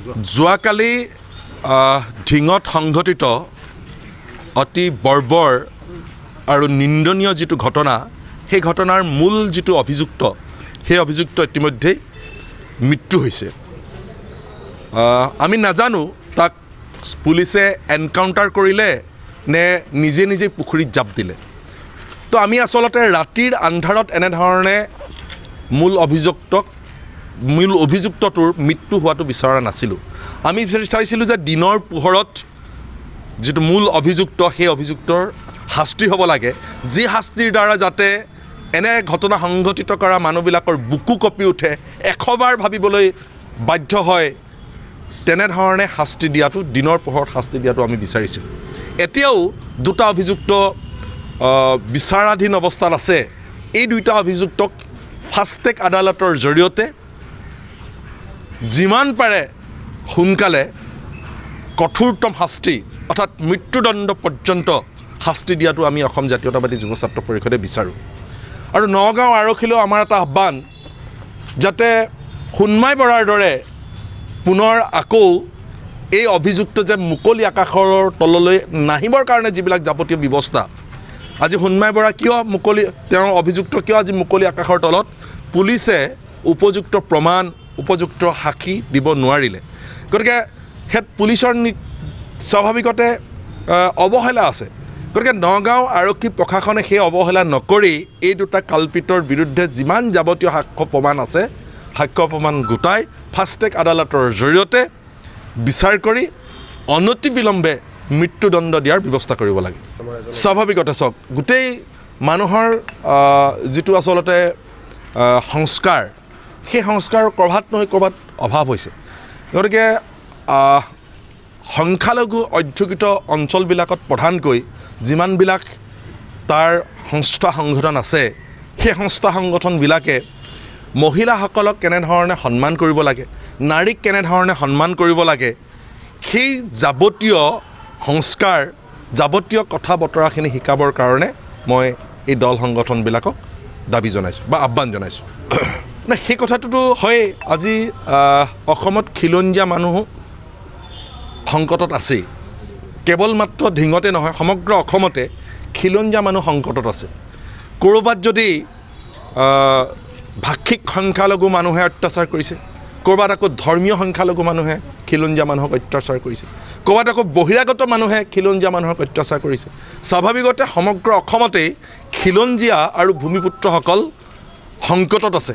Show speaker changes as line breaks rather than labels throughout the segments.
যোৱাকালি ঢিঙত সংঘটিত অতি বৰ্বৰ আৰু নিন্দনীয় যিটো ঘটনা সেই ঘটনাৰ মূল যিটো অভিযুক্ত সেই অভিযুক্ত ইতিমধ্যে মৃত্যু হৈছে আমি নাজানো তাক পুলিচে এনকাউণ্টাৰ কৰিলে নে নিজে নিজে পুখুৰীত জাপ দিলে তো আমি আসলতে ৰাতিৰ আন্ধাৰত এনে ধৰণে মূল অভিযুক্তটোৰ মৃত্যু হোৱাটো বিচৰা নাছিলোঁ আমি বিচাৰিছিলোঁ যে দিনৰ পোহৰত যেটো মূল অভিযুক্ত সেই অভিযুক্তৰ শাস্তি হ'ব লাগে যি শাস্তিৰ দ্বাৰা যাতে এনে ঘটনা সংঘটিত কৰা মানুহবিলাকৰ বুকু কপি উঠে এশবাৰ ভাবিবলৈ বাধ্য হয় তেনে ধৰণে শাস্তি দিয়াটো দিনৰ পোহৰত শাস্তি দিয়াটো আমি বিচাৰিছিলোঁ এতিয়াও দুটা অভিযুক্ত বিচাৰাধীন অৱস্থাত আছে এই দুটা অভিযুক্তক ফাষ্ট ট্ৰেক আদালতৰ জৰিয়তে যিমান পাৰে সোনকালে কঠোৰতম শাস্তি অৰ্থাৎ মৃত্যুদণ্ড পৰ্যন্ত শাস্তি দিয়াটো আমি অসম জাতীয়তাবাদী যুৱ ছাত্ৰ পৰিষদে বিচাৰোঁ আৰু নগাঁও আৰক্ষীলৈ আমাৰ এটা আহ্বান যাতে সোণমাই বৰাৰ দৰে পুনৰ আকৌ এই অভিযুক্ত যে মুকলি আকাশৰ তললৈ নাহিবৰ কাৰণে যিবিলাক যাৱতীয় ব্যৱস্থা আজি সোণমাই বৰা কিয় মুকলি তেওঁৰ অভিযুক্ত কিয় আজি মুকলি আকাশৰ তলত পুলিচে উপযুক্ত প্ৰমাণ উপযুক্ত সাক্ষী দিব নোৱাৰিলে গতিকে হেড পুলিচৰ স্বাভাৱিকতে অৱহেলা আছে গতিকে নগাঁও আৰক্ষী প্ৰশাসনে সেই অৱহেলা নকৰি এই দুটা কালপিতৰ বিৰুদ্ধে যিমান যাৱতীয় সাক্ষ্য প্ৰমাণ আছে সাক্ষ্য প্ৰমাণ গোটাই ফাষ্ট ট্ৰেক আদালতৰ জৰিয়তে বিচাৰ কৰি অনতিবিলম্বে মৃত্যুদণ্ড দিয়াৰ ব্যৱস্থা কৰিব লাগে স্বাভাৱিকতে চাওক গোটেই মানুহৰ যিটো আচলতে সংস্কাৰ সেই সংস্কাৰ ক'ৰবাত নহয় ক'ৰবাত অভাৱ হৈছে গতিকে সংখ্যালঘু অধ্যুষিত অঞ্চলবিলাকত প্ৰধানকৈ যিমানবিলাক তাৰ সংস্থা সংগঠন আছে সেই সংস্থা সংগঠনবিলাকে মহিলাসকলক কেনেধৰণে সন্মান কৰিব লাগে নাৰীক কেনেধৰণে সন্মান কৰিব লাগে সেই যাৱতীয় সংস্কাৰ যাৱতীয় কথা বতৰাখিনি শিকাবৰ কাৰণে মই এই দল সংগঠনবিলাকক দাবী জনাইছোঁ বা আহ্বান জনাইছোঁ না সেই কথাটোতো হয় আজি অসমত খিলঞ্জীয়া মানুহ সংকটত আছে কেৱল মাত্ৰ ঢিঙতে নহয় সমগ্ৰ অসমতে খিলঞ্জীয়া মানুহ সংকটত আছে ক'ৰবাত যদি ভাষিক সংখ্যালঘু মানুহে অত্যাচাৰ কৰিছে ক'ৰবাত আকৌ ধৰ্মীয় সংখ্যালঘু মানুহে খিলঞ্জীয়া মানুহক অত্যাচাৰ কৰিছে ক'ৰবাত আকৌ বহিৰাগত মানুহে খিলঞ্জীয়া মানুহক অত্যাচাৰ কৰিছে স্বাভাৱিকতে সমগ্ৰ অসমতেই খিলঞ্জীয়া আৰু ভূমিপুত্ৰসকল সংকটত আছে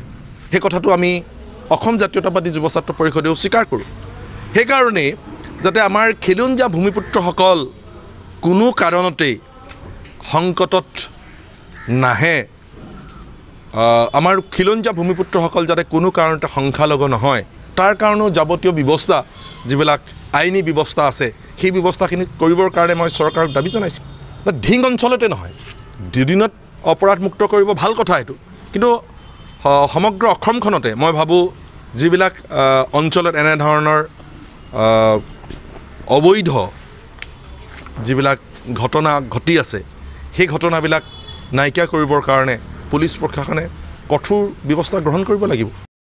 সেই কথাটো আমি অসম জাতীয়তাবাদী যুৱ ছাত্ৰ পৰিষদেও স্বীকাৰ কৰোঁ সেইকাৰণে যাতে আমাৰ খিলঞ্জীয়া ভূমিপুত্ৰসকল কোনো কাৰণতেই সংকটত নাহে আমাৰ খিলঞ্জীয়া ভূমিপুত্ৰসকল যাতে কোনো কাৰণতে সংখ্যালঘু নহয় তাৰ কাৰণেও যাৱতীয় ব্যৱস্থা যিবিলাক আইনী ব্যৱস্থা আছে সেই ব্যৱস্থাখিনি কৰিবৰ কাৰণে মই চৰকাৰক দাবী জনাইছোঁ ঢিং অঞ্চলতে নহয় দুদিনত অপৰাধমুক্ত কৰিব ভাল কথা এইটো কিন্তু সমগ্ৰ অসমখনতে মই ভাবোঁ যিবিলাক অঞ্চলত এনেধৰণৰ অবৈধ যিবিলাক ঘটনা ঘটি আছে সেই ঘটনাবিলাক নাইকিয়া কৰিবৰ কাৰণে পুলিচ প্ৰশাসনে কঠোৰ ব্যৱস্থা গ্ৰহণ কৰিব লাগিব